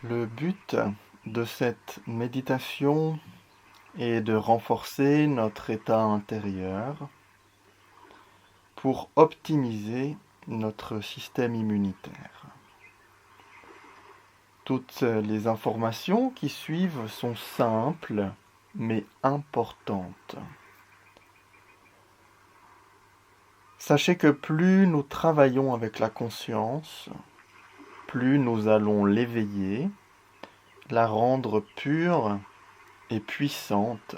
Le but de cette méditation est de renforcer notre état intérieur pour optimiser notre système immunitaire. Toutes les informations qui suivent sont simples mais importantes. Sachez que plus nous travaillons avec la conscience, plus nous allons l'éveiller, la rendre pure et puissante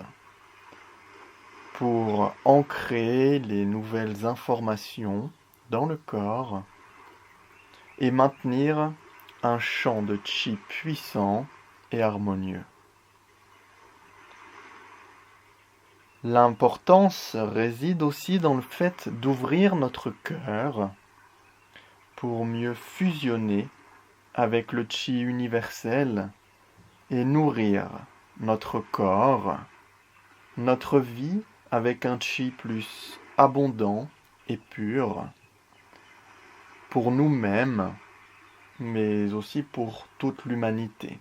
pour ancrer les nouvelles informations dans le corps et maintenir un champ de chi puissant et harmonieux. L'importance réside aussi dans le fait d'ouvrir notre cœur pour mieux fusionner avec le chi universel et nourrir notre corps, notre vie avec un chi plus abondant et pur pour nous-mêmes, mais aussi pour toute l'humanité.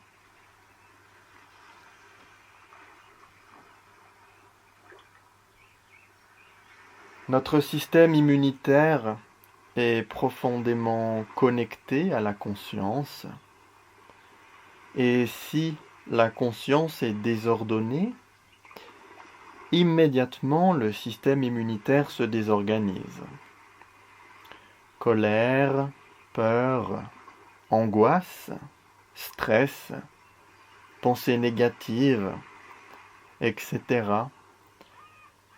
Notre système immunitaire est profondément connecté à la conscience, et si la conscience est désordonnée, immédiatement le système immunitaire se désorganise. Colère, peur, angoisse, stress, pensées négatives, etc.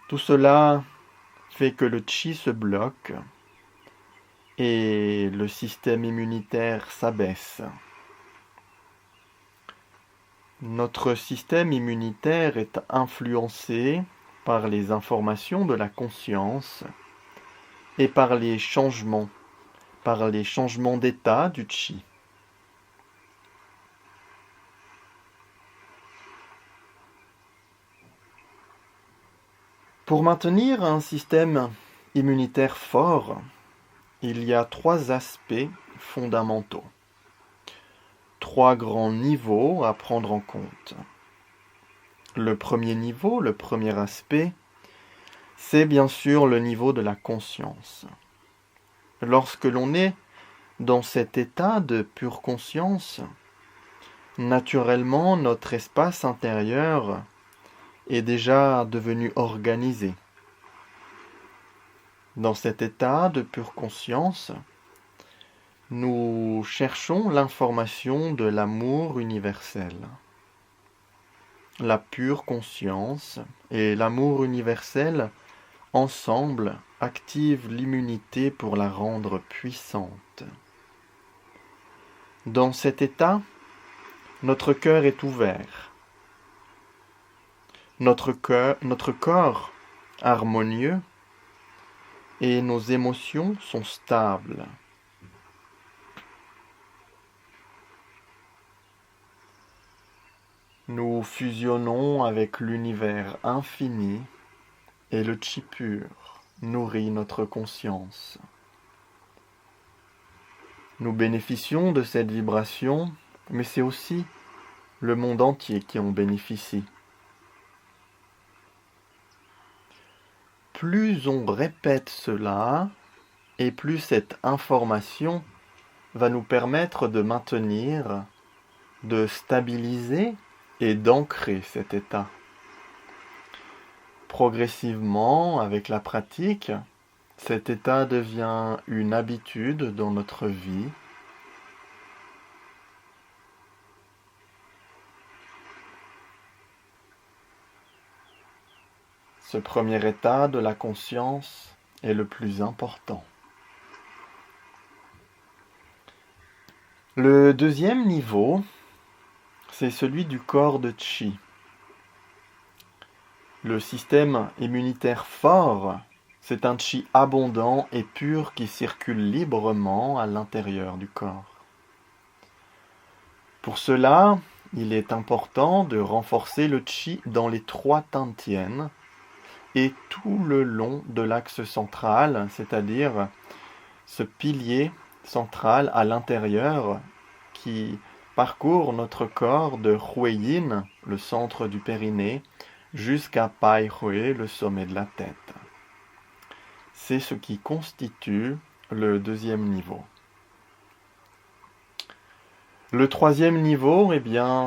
Tout cela fait que le chi se bloque et le système immunitaire s'abaisse. Notre système immunitaire est influencé par les informations de la conscience et par les changements d'état du chi. Pour maintenir un système immunitaire fort, il y a 3 aspects fondamentaux. 3 grands niveaux à prendre en compte. Le premier niveau, le premier aspect, c'est bien sûr le niveau de la conscience. Lorsque l'on est dans cet état de pure conscience, naturellement notre espace intérieur est déjà devenu organisé. Dans cet état de pure conscience, nous cherchons l'information de l'amour universel. La pure conscience et l'amour universel ensemble activent l'immunité pour la rendre puissante. Dans cet état, notre cœur est ouvert. Notre corps harmonieux et nos émotions sont stables. Nous fusionnons avec l'univers infini et le chi pur nourrit notre conscience. Nous bénéficions de cette vibration, mais c'est aussi le monde entier qui en bénéficie. Plus on répète cela, et plus cette information va nous permettre de maintenir, de stabiliser et d'ancrer cet état. Progressivement, avec la pratique, cet état devient une habitude dans notre vie. Ce premier état de la conscience est le plus important. Le deuxième niveau, c'est celui du corps de chi. Le système immunitaire fort, c'est un chi abondant et pur qui circule librement à l'intérieur du corps. Pour cela, il est important de renforcer le chi dans les 3 dantians et tout le long de l'axe central, c'est-à-dire ce pilier central à l'intérieur qui parcourt notre corps de Huiyin, le centre du périnée, jusqu'à Pai Hui, le sommet de la tête. C'est ce qui constitue le deuxième niveau. Le troisième niveau,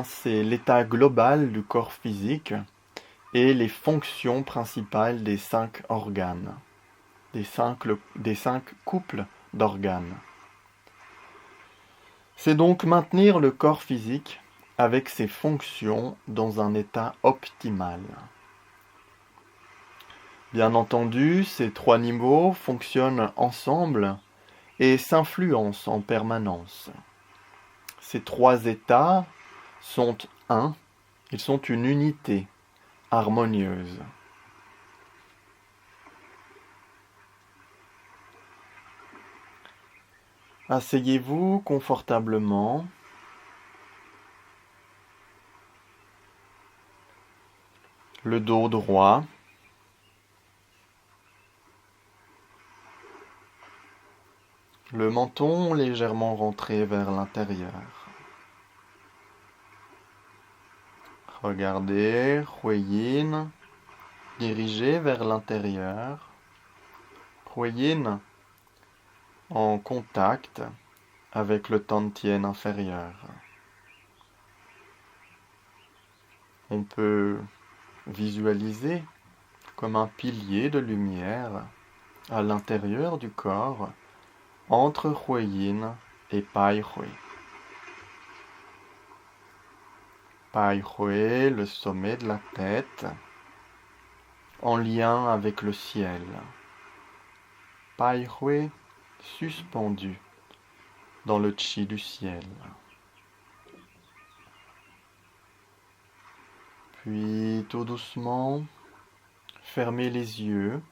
c'est l'état global du corps physique et les fonctions principales des 5 organes, des cinq couples d'organes. C'est donc maintenir le corps physique avec ses fonctions dans un état optimal. Bien entendu, ces 3 niveaux fonctionnent ensemble et s'influencent en permanence. Ces 3 états sont ils sont une unité harmonieuse. Asseyez-vous confortablement. Le dos droit. Le menton légèrement rentré vers l'intérieur. Regardez, Huiyin, dirigé vers l'intérieur. Huiyin en contact avec le Tantien inférieur. On peut visualiser comme un pilier de lumière à l'intérieur du corps entre Huiyin et Pai Hui. Pai Hui, le sommet de la tête, en lien avec le ciel. Pai Hui, suspendu dans le chi du ciel. Puis tout doucement, fermez les yeux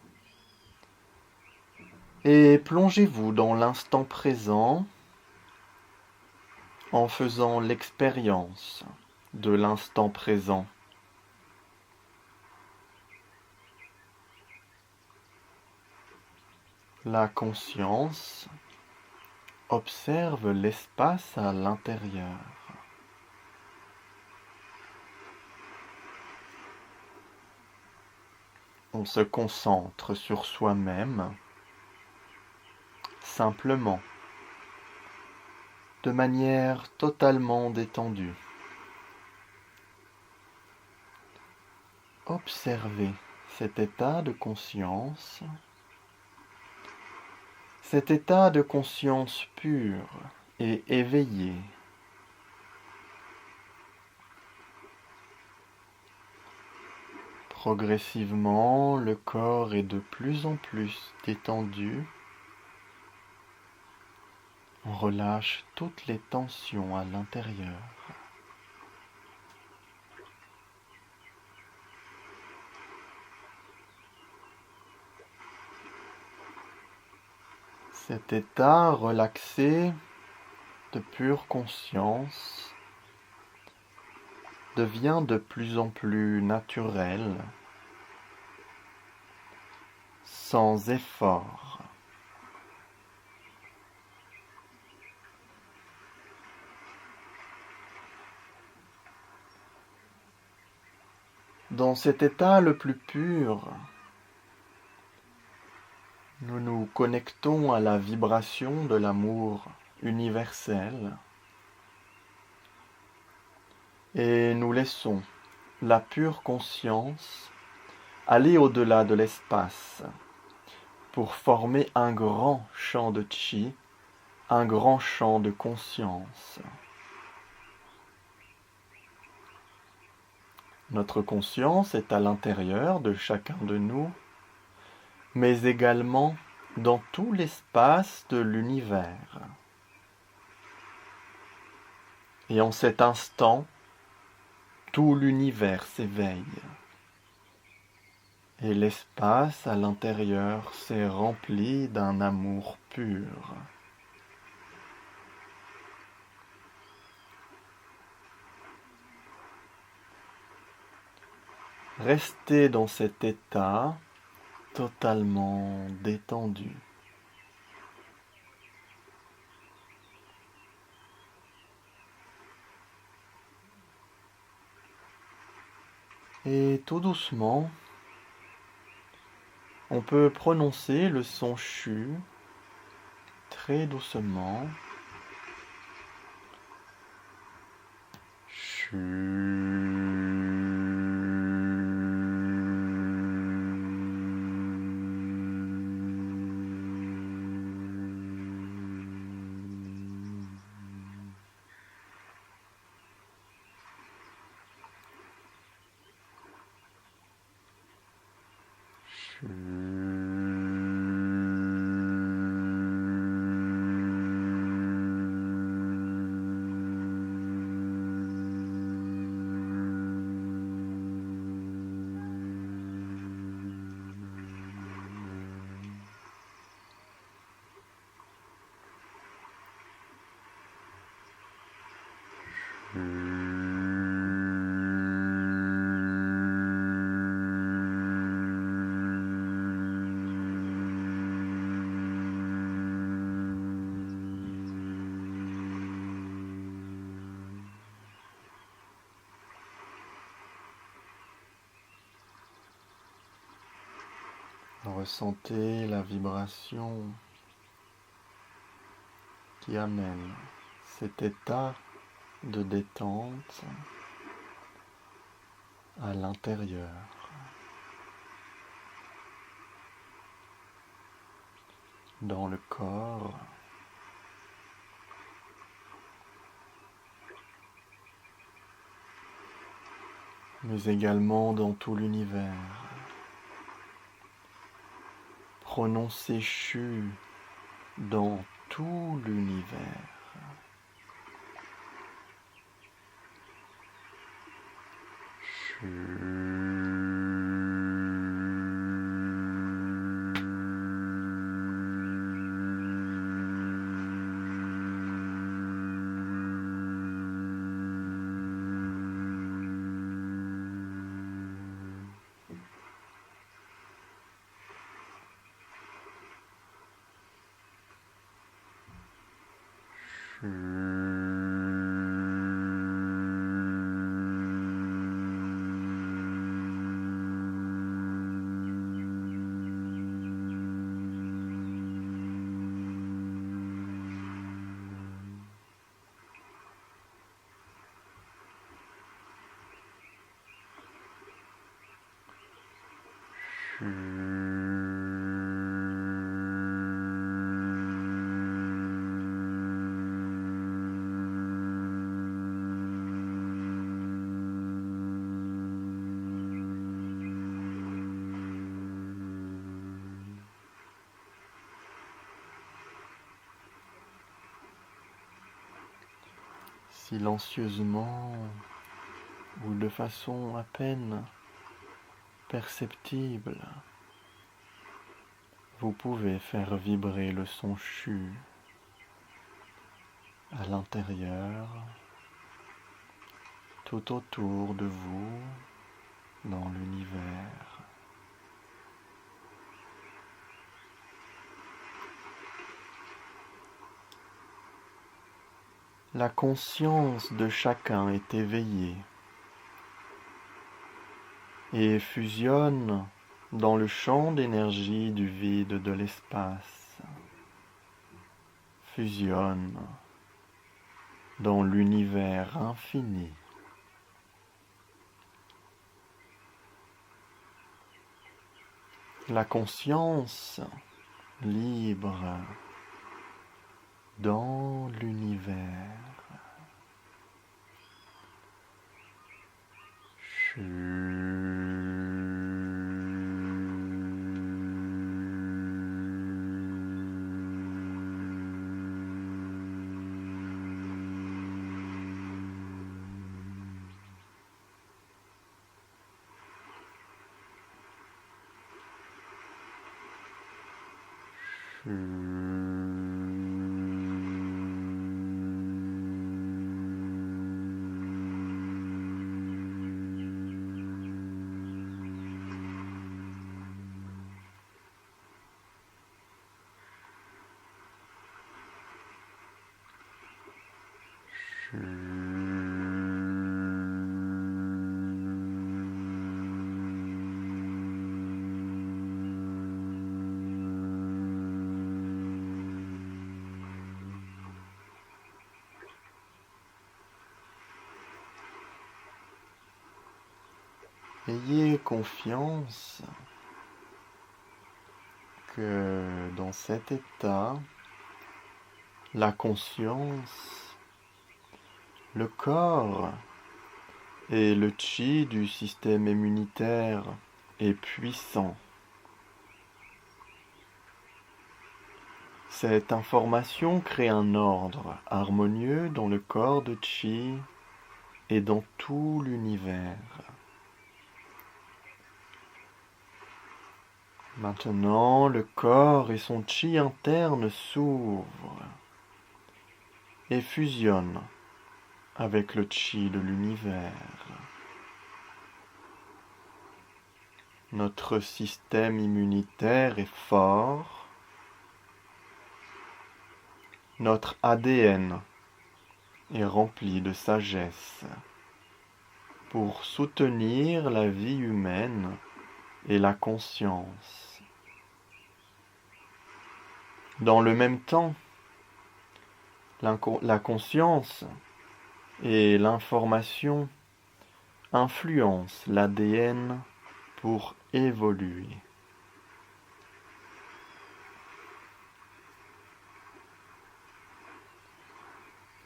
et plongez-vous dans l'instant présent en faisant l'expérience de l'instant présent. La conscience observe l'espace à l'intérieur. On se concentre sur soi-même, simplement, de manière totalement détendue. Observez cet état de conscience, pur et éveillé. Progressivement, le corps est de plus en plus détendu. On relâche toutes les tensions à l'intérieur. Cet état relaxé de pure conscience devient de plus en plus naturel, sans effort. Dans cet état le plus pur, nous nous connectons à la vibration de l'amour universel et nous laissons la pure conscience aller au-delà de l'espace pour former un grand champ de chi, un grand champ de conscience. Notre conscience est à l'intérieur de chacun de nous, mais également dans tout l'espace de l'univers. Et en cet instant, tout l'univers s'éveille. Et l'espace à l'intérieur s'est rempli d'un amour pur. Restez dans cet état totalement détendu. Et tout doucement, on peut prononcer le son CHU très doucement. Ressentez la vibration qui amène cet état de détente à l'intérieur. Dans le corps, mais également dans tout l'univers. Prononcez CHU dans tout l'univers. Silencieusement ou de façon à peine perceptible, vous pouvez faire vibrer le son CHU à l'intérieur, tout autour de vous, dans l'univers. La conscience de chacun est éveillée et fusionne dans le champ d'énergie du vide de l'espace, fusionne dans l'univers infini. La conscience libre dans l'univers. Ayez confiance que dans cet état, la conscience, le corps et le chi du système immunitaire est puissant. Cette information crée un ordre harmonieux dans le corps de chi et dans tout l'univers. Maintenant, le corps et son chi interne s'ouvrent et fusionnent avec le chi de l'univers. Notre système immunitaire est fort. Notre ADN est rempli de sagesse pour soutenir la vie humaine et la conscience. Dans le même temps, la conscience et l'information influencent l'ADN pour évoluer.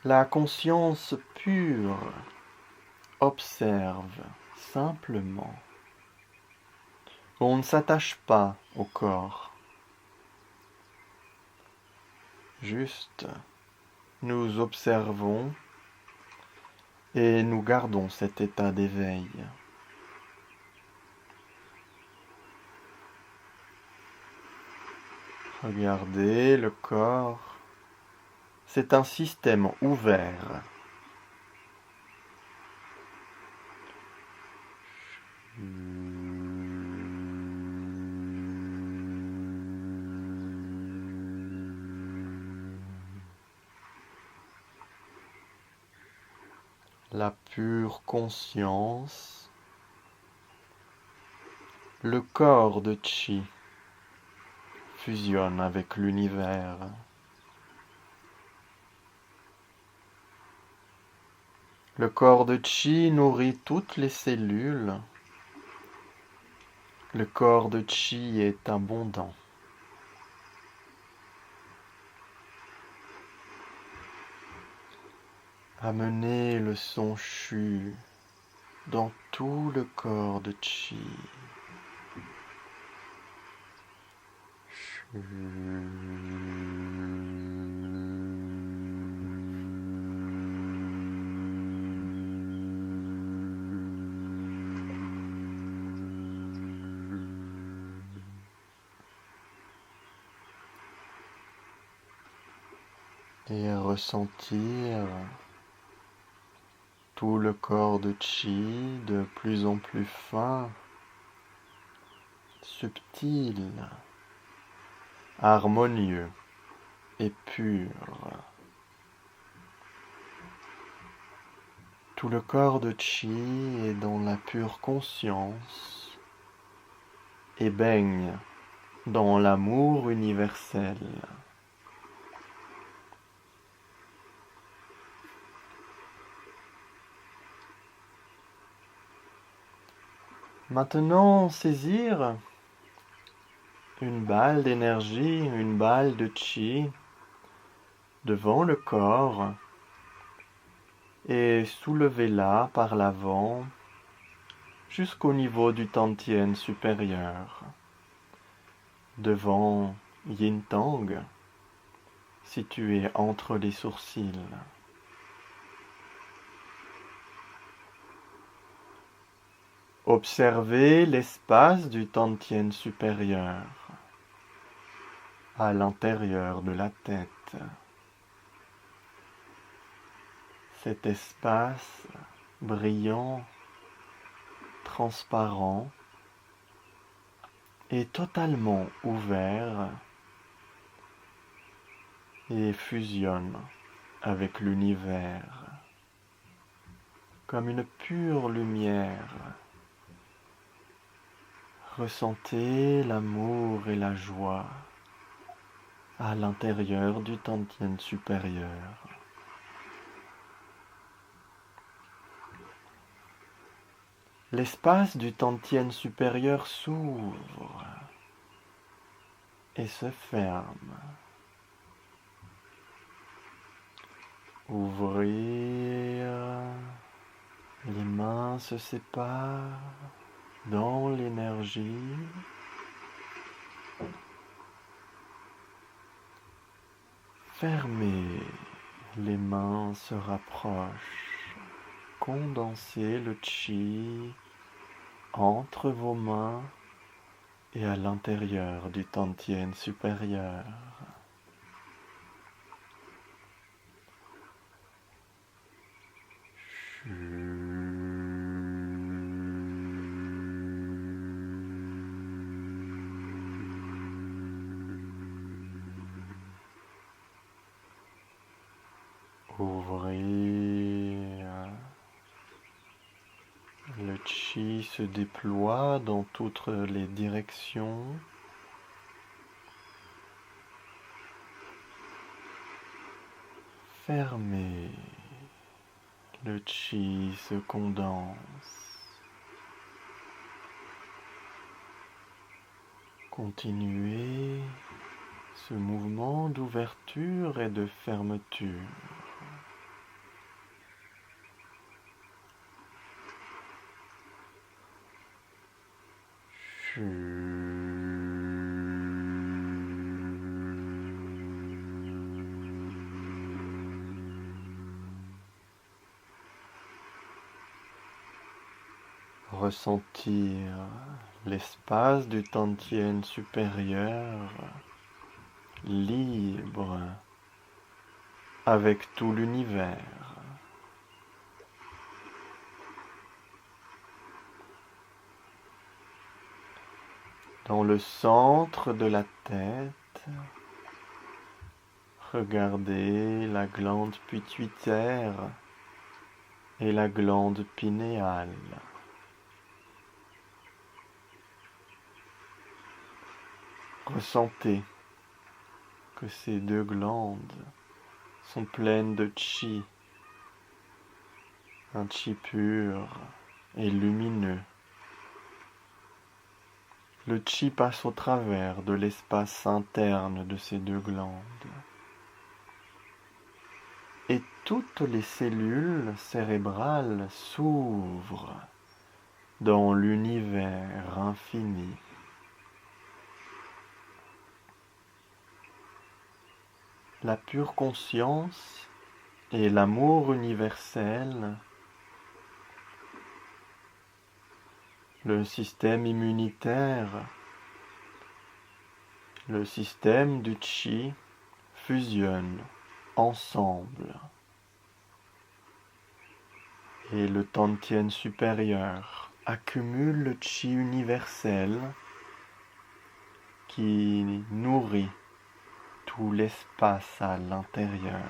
La conscience pure observe simplement. On ne s'attache pas au corps. Juste, nous observons et nous gardons cet état d'éveil. Regardez le corps. C'est un système ouvert. La pure conscience, le corps de chi fusionne avec l'univers. Le corps de chi nourrit toutes les cellules. Le corps de chi est abondant. Amenez le son chu dans tout le corps de chi. Chu. Et ressentir tout le corps de chi de plus en plus fin, subtil, harmonieux et pur. Tout le corps de chi est dans la pure conscience et baigne dans l'amour universel. Maintenant, saisir une balle d'énergie, une balle de chi devant le corps et soulevez-la par l'avant jusqu'au niveau du Tantien supérieur, devant Yin Tang, situé entre les sourcils. Observez l'espace du Tantien supérieur à l'intérieur de la tête. Cet espace brillant, transparent est totalement ouvert et fusionne avec l'univers comme une pure lumière. Ressentez l'amour et la joie à l'intérieur du Tantien supérieur. l'espace du Tantien supérieur s'ouvre et se ferme. Ouvrir, les mains se séparent dans l'énergie. Fermer, les mains se rapprochent. Condensez le chi entre vos mains et à l'intérieur du Tantien supérieur. Ouvrir. Le chi se déploie dans toutes les directions. Fermez. Le chi se condense. Continuez ce mouvement d'ouverture et de fermeture. Ressentir l'espace du Tantien supérieur libre avec tout l'univers. Dans le centre de la tête, regardez la glande pituitaire et la glande pinéale. Ressentez que ces deux glandes sont pleines de chi, un chi pur et lumineux. Le chi passe au travers de l'espace interne de ces deux glandes. Et toutes les cellules cérébrales s'ouvrent dans l'univers infini. La pure conscience et l'amour universel, le système immunitaire, le système du chi fusionnent ensemble. Et le Tantien supérieur accumule le chi universel qui nourrit tout l'espace à l'intérieur.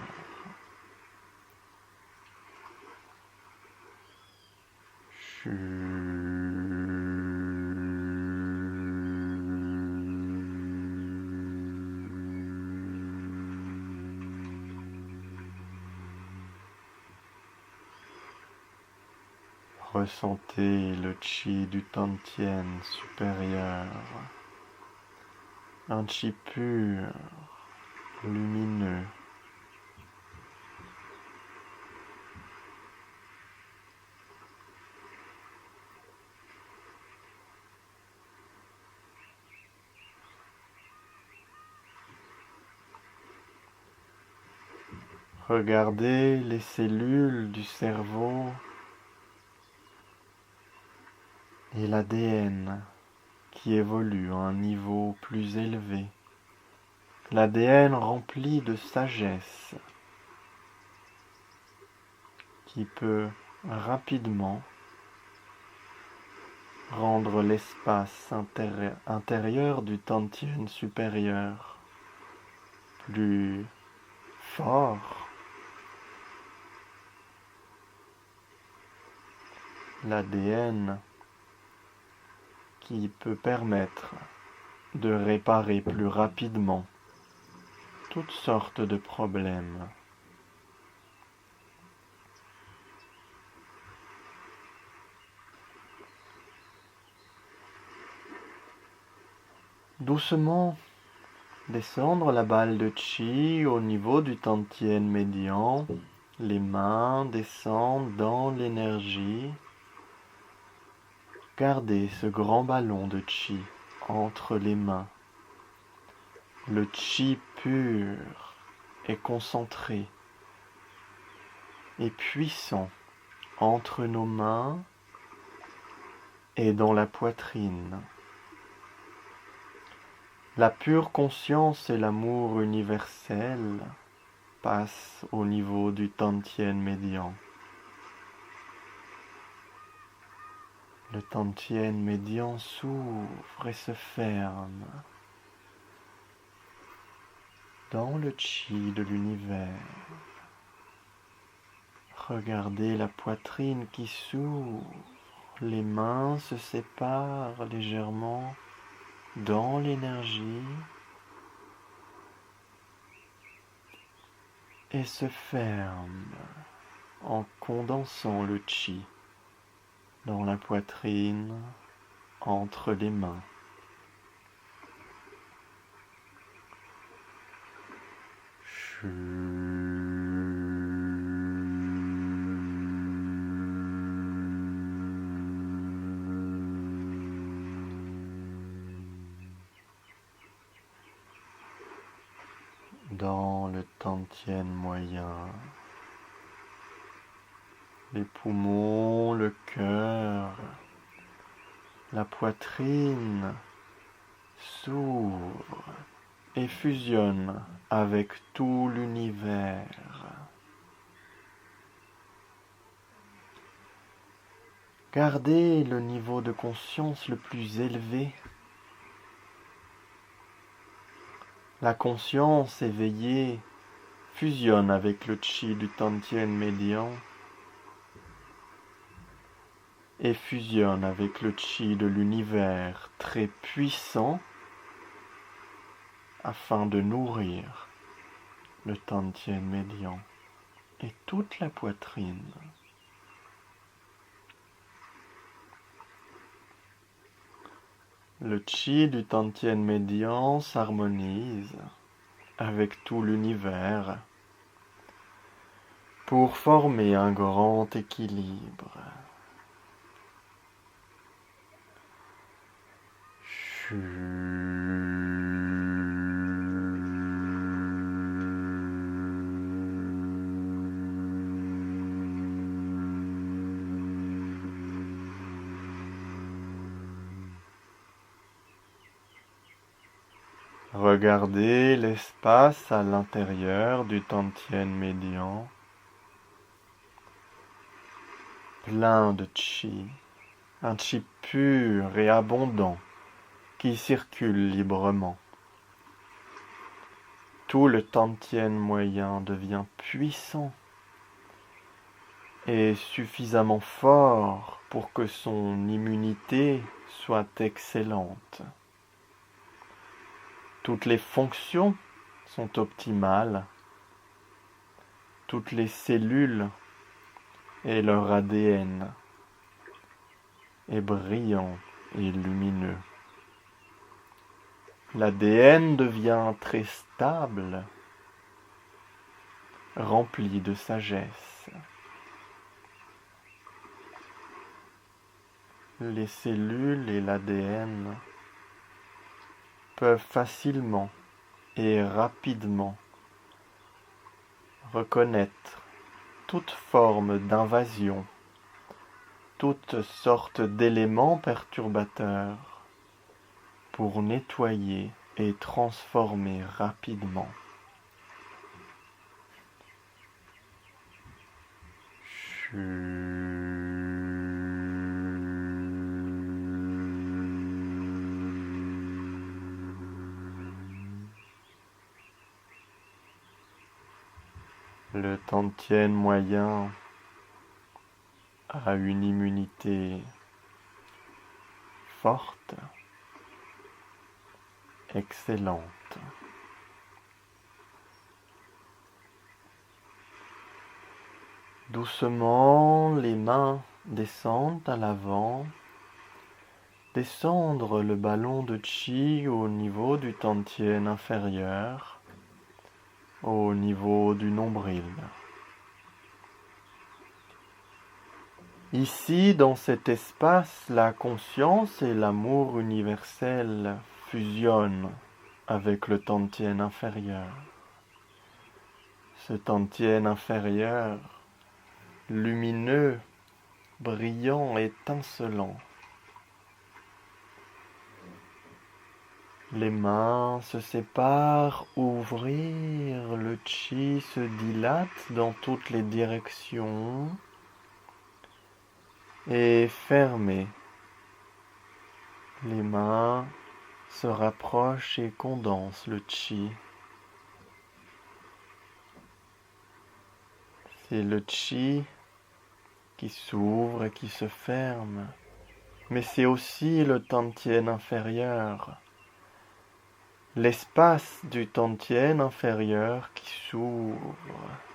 Ressentez le chi du Tantien supérieur, un chi pur, lumineux. Regardez les cellules du cerveau et l'ADN qui évolue à un niveau plus élevé. L'ADN rempli de sagesse qui peut rapidement rendre l'espace intérieur du Tantien supérieur plus fort. L'ADN qui peut permettre de réparer plus rapidement toutes sortes de problèmes. Doucement descendre la balle de chi au niveau du tantien médian. Les mains descendent dans l'énergie. Gardez ce grand ballon de chi entre les mains. Le chi pur et concentré et puissant entre nos mains et dans la poitrine. La pure conscience et l'amour universel passent au niveau du tantien médian. Le tantien médian s'ouvre et se ferme dans le chi de l'univers. Regardez la poitrine qui s'ouvre, les mains se séparent légèrement dans l'énergie et se ferment en condensant le chi dans la poitrine entre les mains. Dans le tantien moyen, les poumons, le cœur, la poitrine s'ouvrent et fusionnent avec tout l'univers. Gardez le niveau de conscience le plus élevé. La conscience éveillée fusionne avec le chi du tantien médian et fusionne avec le chi de l'univers très puissant afin de nourrir le tantien médian et toute la poitrine. Le chi du tantien médian s'harmonise avec tout l'univers pour former un grand équilibre. Regardez l'espace à l'intérieur du tantien médian, plein de chi, un chi pur et abondant qui circule librement. Tout le tantien moyen devient puissant et suffisamment fort pour que son immunité soit excellente. Toutes les fonctions sont optimales. Toutes les cellules et leur ADN est brillant et lumineux. L'ADN devient très stable, rempli de sagesse. Les cellules et l'ADN peuvent facilement et rapidement reconnaître toute forme d'invasion, toutes sortes d'éléments perturbateurs pour nettoyer et transformer rapidement. Le tantien moyen a une immunité forte, excellente. Doucement, les mains descendent à l'avant, descendre le ballon de chi au niveau du tantien inférieur, au niveau du nombril. Ici, dans cet espace, la conscience et l'amour universel fusionnent avec le tantien inférieur. Ce tantien inférieur, lumineux, brillant, étincelant. Les mains se séparent, ouvrir, le chi se dilate dans toutes les directions et fermer. Les mains se rapprochent et condensent le chi. C'est le chi qui s'ouvre et qui se ferme, mais c'est aussi le tantien inférieur. L'espace du tantien inférieur qui s'ouvre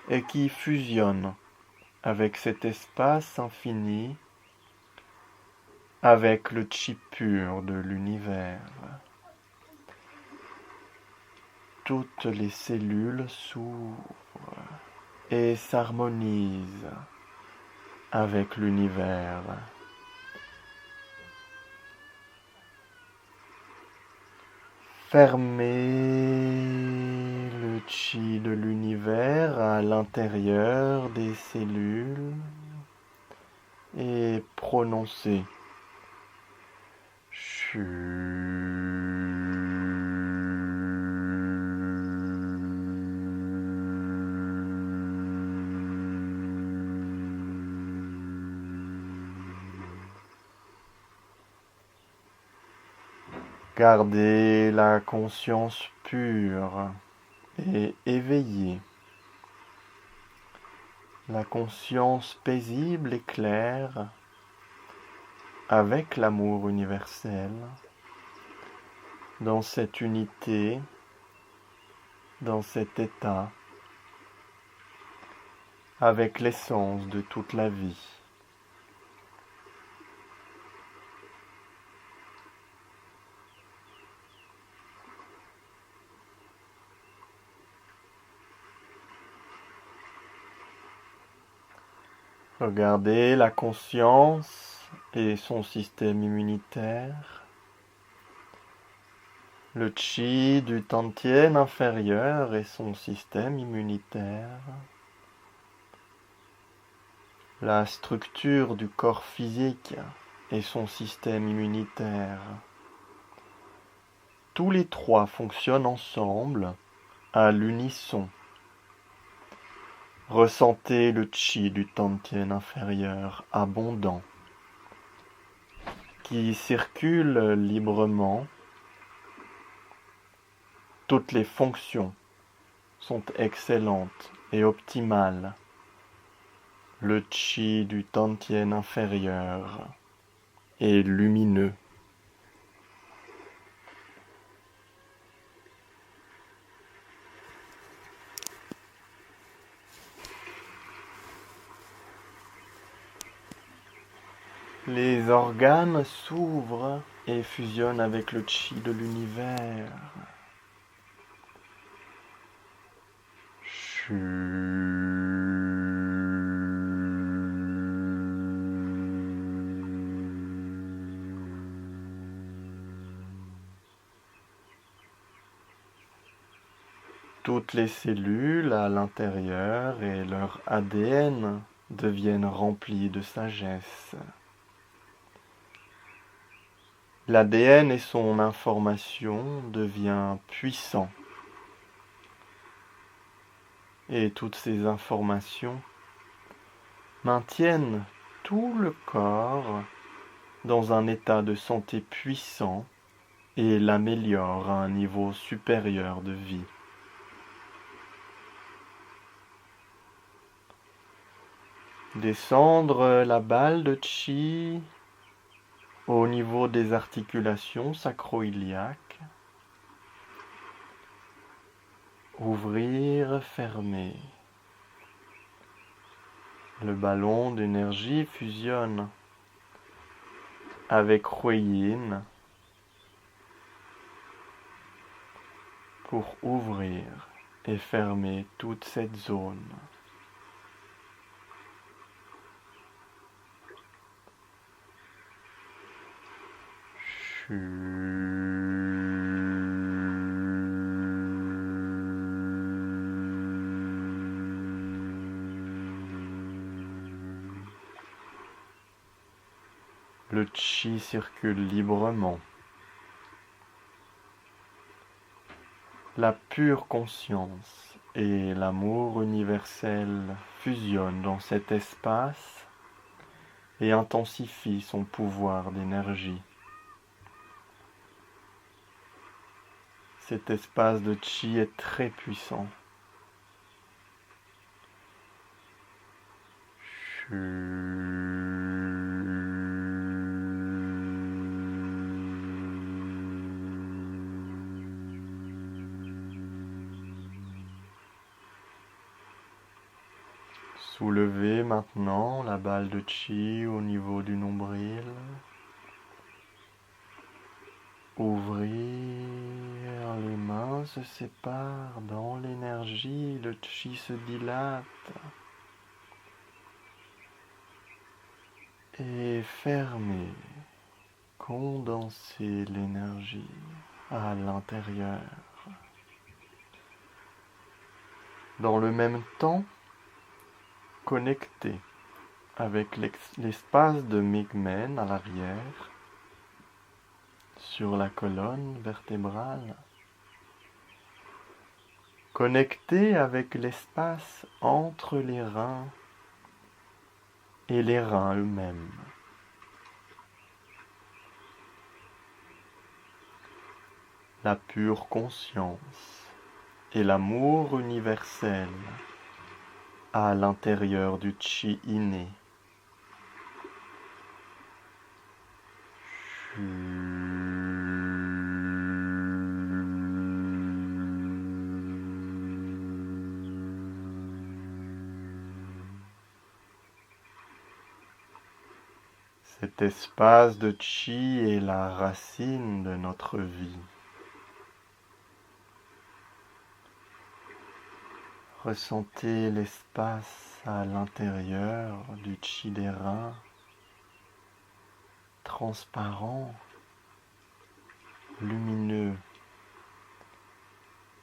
et qui fusionne avec cet espace infini, avec le chi pur de l'univers. Toutes les cellules s'ouvrent et s'harmonisent avec l'univers. Fermez le chi de l'univers à l'intérieur des cellules et prononcez Chu. Gardez la conscience pure et éveillée, la conscience paisible et claire avec l'amour universel, dans cette unité, dans cet état, avec l'essence de toute la vie. Regardez la conscience et son système immunitaire, le chi du tantien inférieur et son système immunitaire, la structure du corps physique et son système immunitaire. Tous les trois fonctionnent ensemble à l'unisson. Ressentez le chi du tantien inférieur abondant qui circule librement. Toutes les fonctions sont excellentes et optimales. Le chi du tantien inférieur est lumineux. Les organes s'ouvrent et fusionnent avec le chi de l'univers. Toutes les cellules à l'intérieur et leur ADN deviennent remplis de sagesse. L'ADN et son information deviennent puissants. Et toutes ces informations maintiennent tout le corps dans un état de santé puissant et l'améliorent à un niveau supérieur de vie. Descendre la balle de chi au niveau des articulations sacro-iliaques. Ouvrir, fermer. Le ballon d'énergie fusionne avec Huiyin pour ouvrir et fermer toute cette zone. Le chi circule librement. La pure conscience et l'amour universel fusionnent dans cet espace et intensifient son pouvoir d'énergie. Cet espace de chi est très puissant. Soulevez maintenant la balle de chi au niveau du nombril. Ouvrir, les mains se séparent dans l'énergie, le chi se dilate. Et fermer, condenser l'énergie à l'intérieur. Dans le même temps, connecter avec l'espace de Migmen à l'arrière, sur la colonne vertébrale. Connecter avec l'espace entre les reins et les reins eux-mêmes. La pure conscience et l'amour universel à l'intérieur du chi inné. Cet espace de chi est la racine de notre vie. Ressentez l'espace à l'intérieur du chi des reins, transparent, lumineux.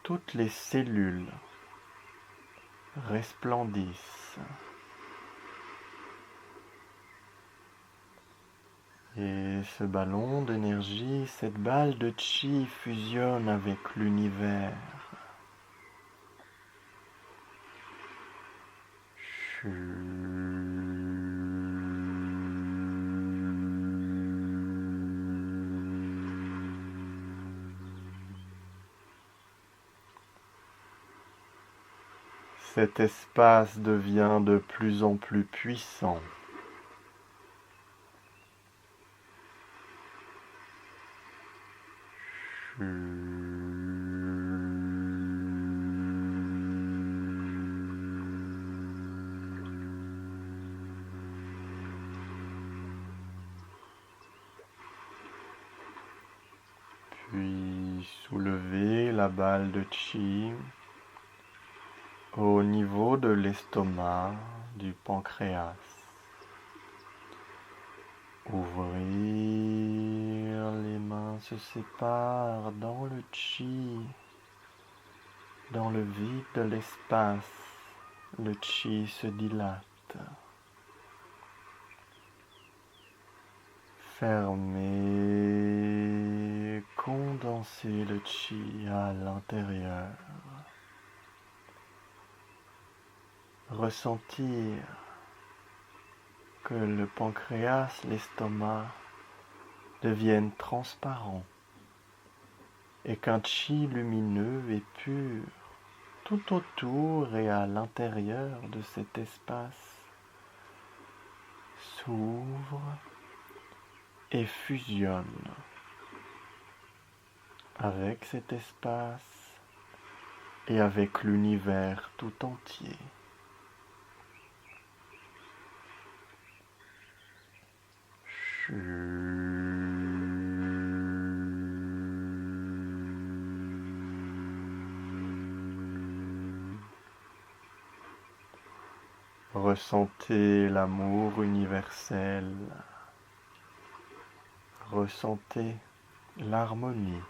Toutes les cellules resplendissent. Et ce ballon d'énergie, cette balle de chi fusionne avec l'univers. Cet espace devient de plus en plus puissant. Puis soulevez la balle de chi au niveau de l'estomac, du pancréas. Ouvrir, les mains se séparent dans le chi, dans le vide de l'espace, le chi se dilate. Fermez, condensez le chi à l'intérieur. Ressentir que le pancréas, l'estomac deviennent transparents et qu'un chi lumineux et pur tout autour et à l'intérieur de cet espace s'ouvre et fusionne avec cet espace et avec l'univers tout entier. Ressentez l'amour universel. Ressentez l'harmonie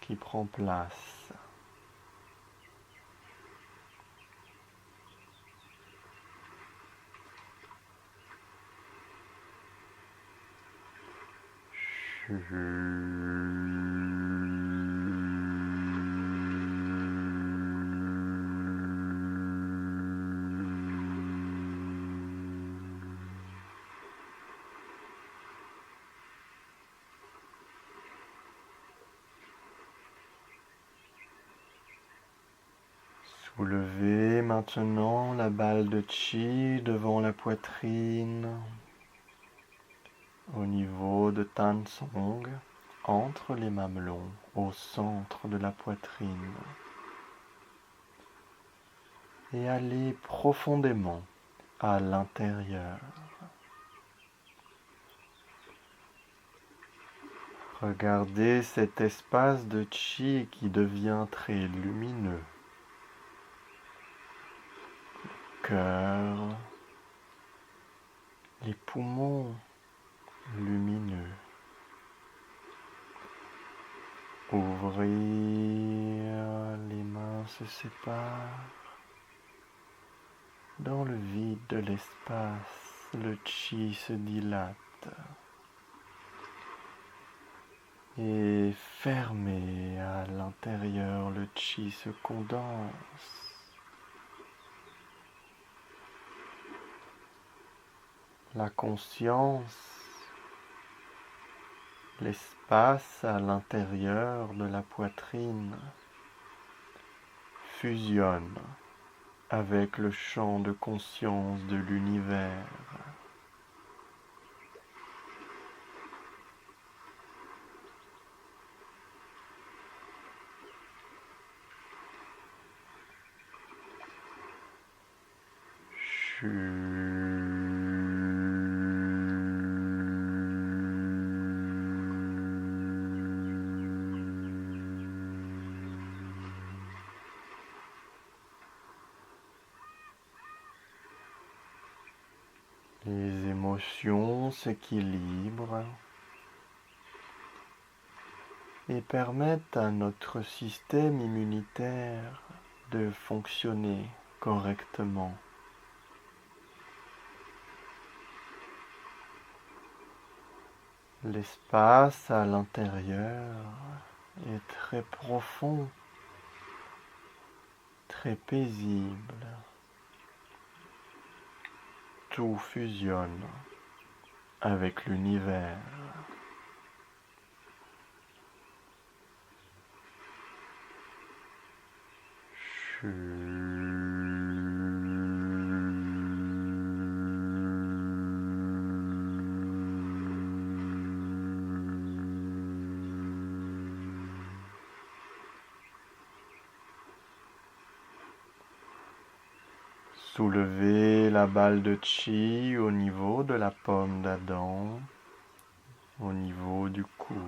qui prend place. Soulevez maintenant la balle de chi devant la poitrine, au niveau de Tan Song, entre les mamelons, au centre de la poitrine. Et allez profondément à l'intérieur. Regardez cet espace de chi qui devient très lumineux. Cœur, les poumons lumineux. Ouvrir, les mains se séparent. Dans le vide de l'espace, le chi se dilate. Et fermé à l'intérieur, le chi se condense. La conscience, l'espace à l'intérieur de la poitrine fusionne avec le champ de conscience de l'univers. Les émotions s'équilibrent et permettent à notre système immunitaire de fonctionner correctement. L'espace à l'intérieur est très profond, très paisible. Tout fusionne avec l'univers. Soulevez la balle de chi au niveau de la paume d'Adam, au niveau du cou.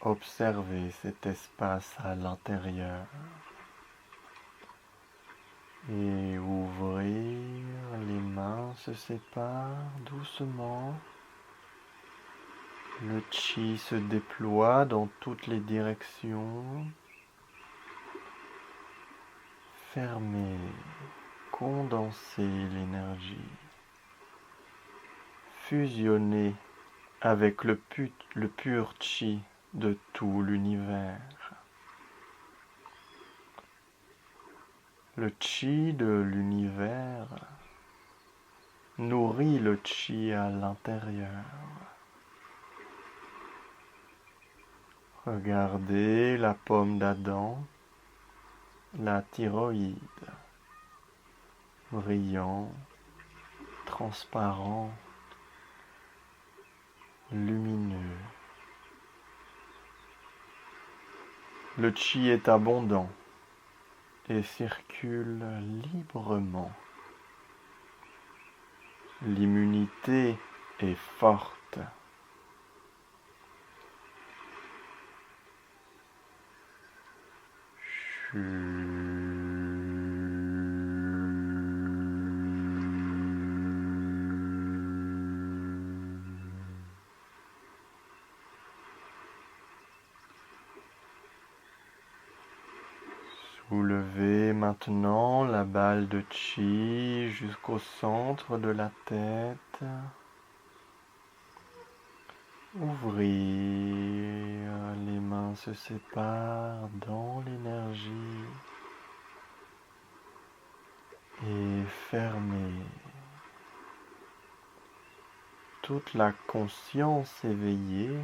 Observez cet espace à l'intérieur et ouvrir, les mains se séparent doucement. Le chi se déploie dans toutes les directions. Fermez, condensez l'énergie. Fusionnez avec le pur chi de tout l'univers. Le chi de l'univers nourrit le chi à l'intérieur. Regardez la paume d'Adam, la thyroïde, brillant, transparent, lumineux. Le chi est abondant et circule librement. L'immunité est forte. Chut. Soulevez maintenant la balle de chi jusqu'au centre de la tête. Ouvrir, les mains se séparent dans l'énergie et fermer. Toute la conscience éveillée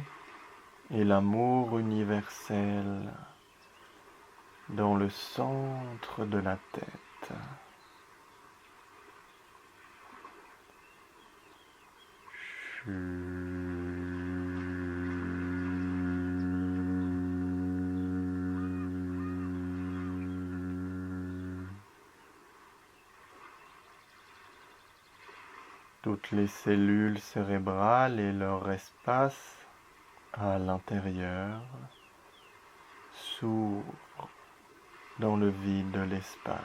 et l'amour universel dans le centre de la tête. Toutes les cellules cérébrales et leur espace à l'intérieur s'ouvrent dans le vide de l'espace.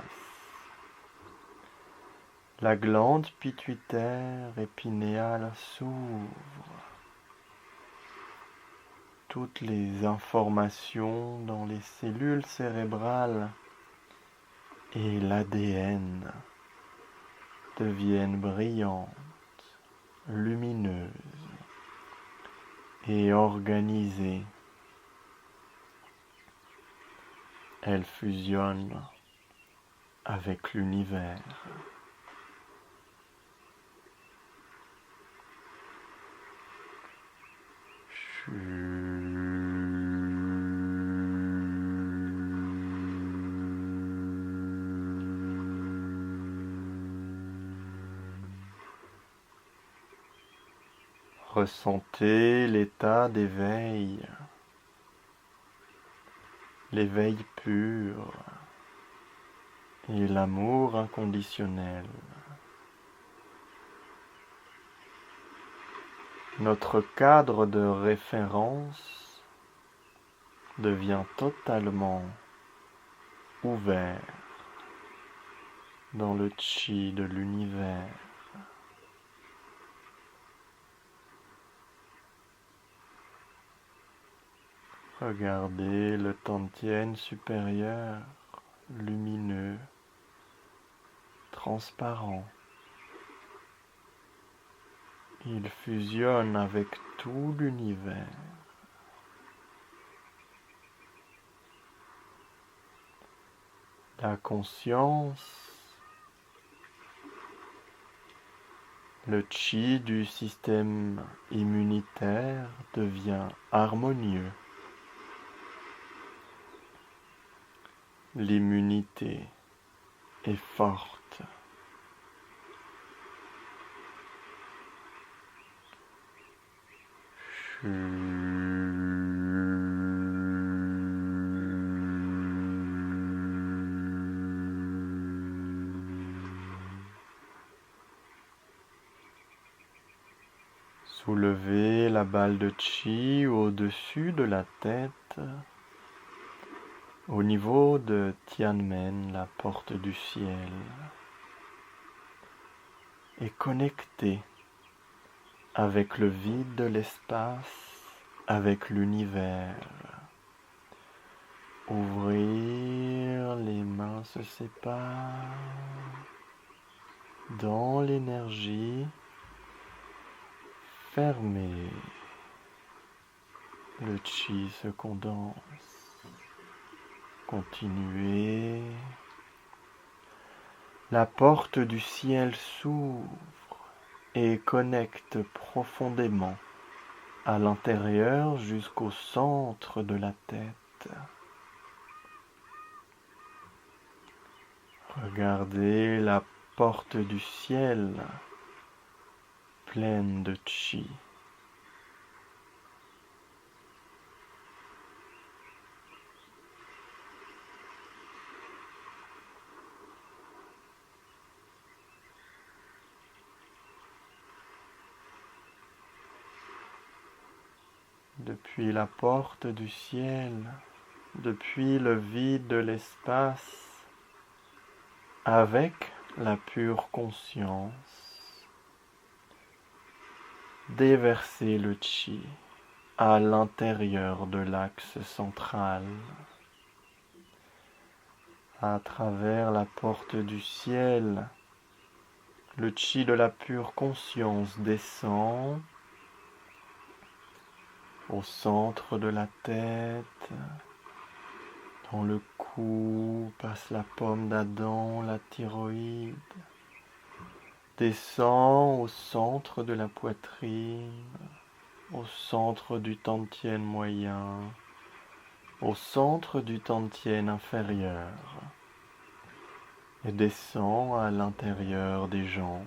La glande pituitaire et pinéale s'ouvre. Toutes les informations dans les cellules cérébrales et l'ADN deviennent brillantes, lumineuses et organisées. Elles fusionnent avec l'univers. Ressentez l'état d'éveil, l'éveil pur et l'amour inconditionnel. Notre cadre de référence devient totalement ouvert dans le chi de l'univers. Regardez le Tantien supérieur, lumineux, transparent. Il fusionne avec tout l'univers. La conscience, le chi du système immunitaire devient harmonieux. L'immunité est forte. Soulevez la balle de chi au-dessus de la tête, au niveau de Tianmen, la porte du ciel, et connectez avec le vide de l'espace, avec l'univers. Ouvrir, les mains se séparent dans l'énergie. Fermez, le chi se condense. Continuez. La porte du ciel s'ouvre et connecte profondément à l'intérieur jusqu'au centre de la tête. Regardez la porte du ciel pleine de chi. Depuis la porte du ciel, depuis le vide de l'espace, avec la pure conscience, déversez le chi à l'intérieur de l'axe central, à travers la porte du ciel. Le chi de la pure conscience descend au centre de la tête, dans le cou, passe la pomme d'Adam, la thyroïde, descend au centre de la poitrine, au centre du tantien moyen, au centre du tantien inférieur, et descend à l'intérieur des jambes.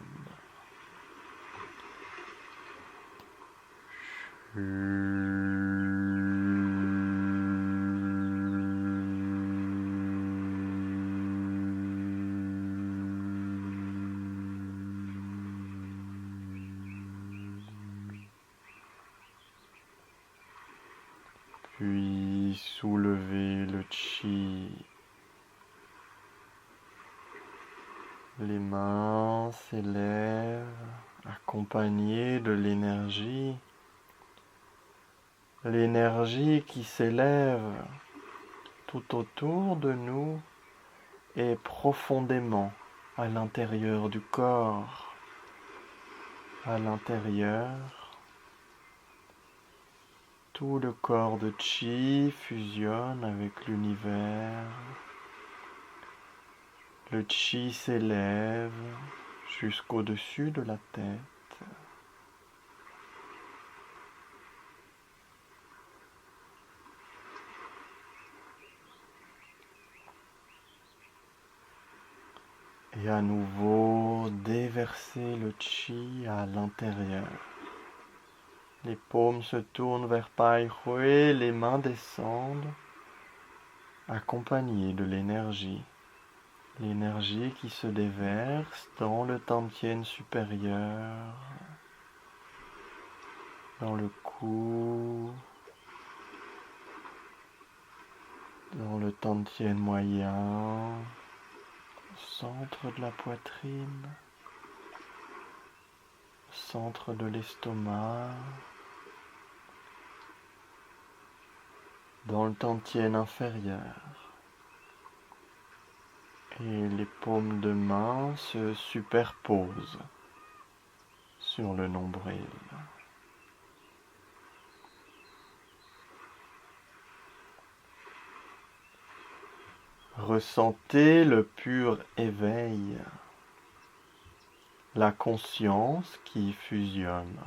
Puis soulevez le chi. Les mains s'élèvent, accompagnées de l'énergie. L'énergie qui s'élève tout autour de nous et profondément à l'intérieur du corps, à l'intérieur. Tout le corps de chi fusionne avec l'univers. Le chi s'élève jusqu'au-dessus de la tête. Et à nouveau, déverser le chi à l'intérieur. Les paumes se tournent vers Pai Hui, les mains descendent, accompagnées de l'énergie. L'énergie qui se déverse dans le tantien supérieur, dans le cou, dans le tantien moyen, au centre de la poitrine, au centre de l'estomac, dans le tantien inférieur. Et les paumes de main se superposent sur le nombril. Ressentez le pur éveil, la conscience qui fusionne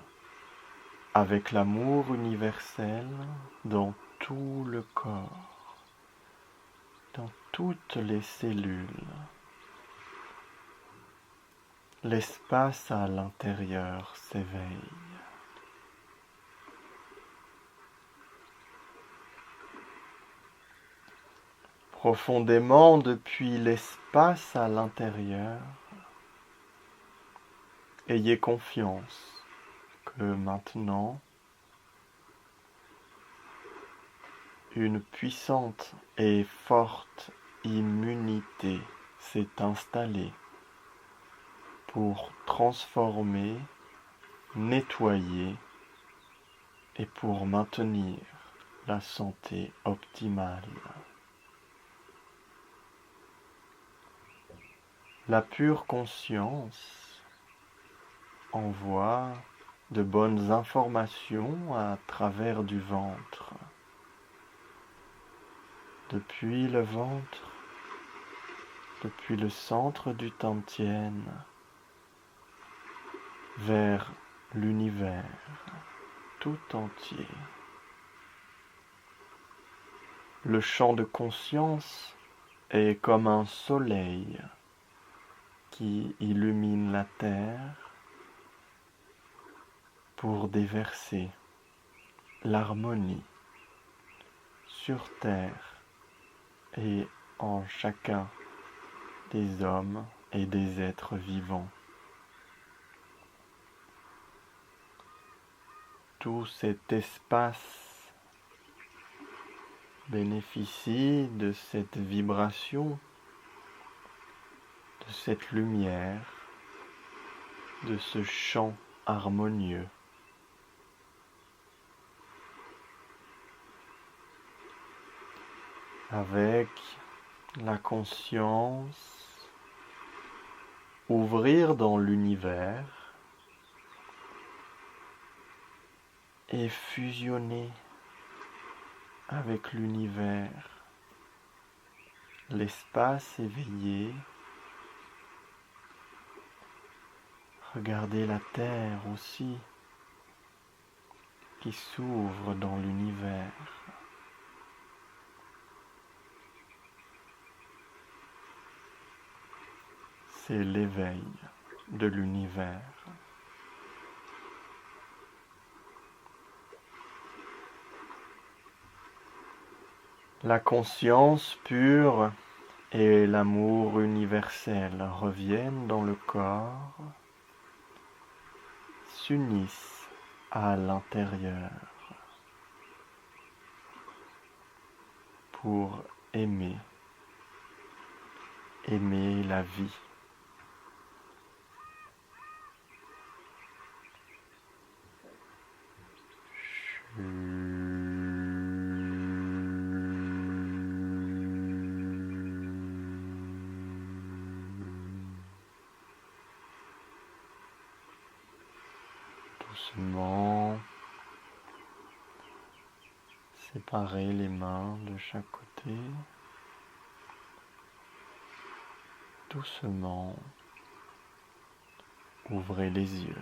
avec l'amour universel dans tout le corps, dans toutes les cellules. L'espace à l'intérieur s'éveille. Profondément depuis l'espace à l'intérieur, ayez confiance que maintenant, une puissante et forte immunité s'est installée pour transformer, nettoyer et pour maintenir la santé optimale. La pure conscience envoie de bonnes informations à travers du ventre. Depuis le ventre, depuis le centre du tantien, vers l'univers tout entier. Le champ de conscience est comme un soleil qui illumine la terre pour déverser l'harmonie sur terre et en chacun des hommes et des êtres vivants. Tout cet espace bénéficie de cette vibration, de cette lumière, de ce chant harmonieux. Avec la conscience, ouvrir dans l'univers et fusionner avec l'univers, l'espace éveillé. Regardez la terre aussi qui s'ouvre dans l'univers. C'est l'éveil de l'univers. La conscience pure et l'amour universel reviennent dans le corps, s'unissent à l'intérieur pour aimer la vie. Doucement, séparez les mains de chaque côté. Doucement, ouvrez les yeux.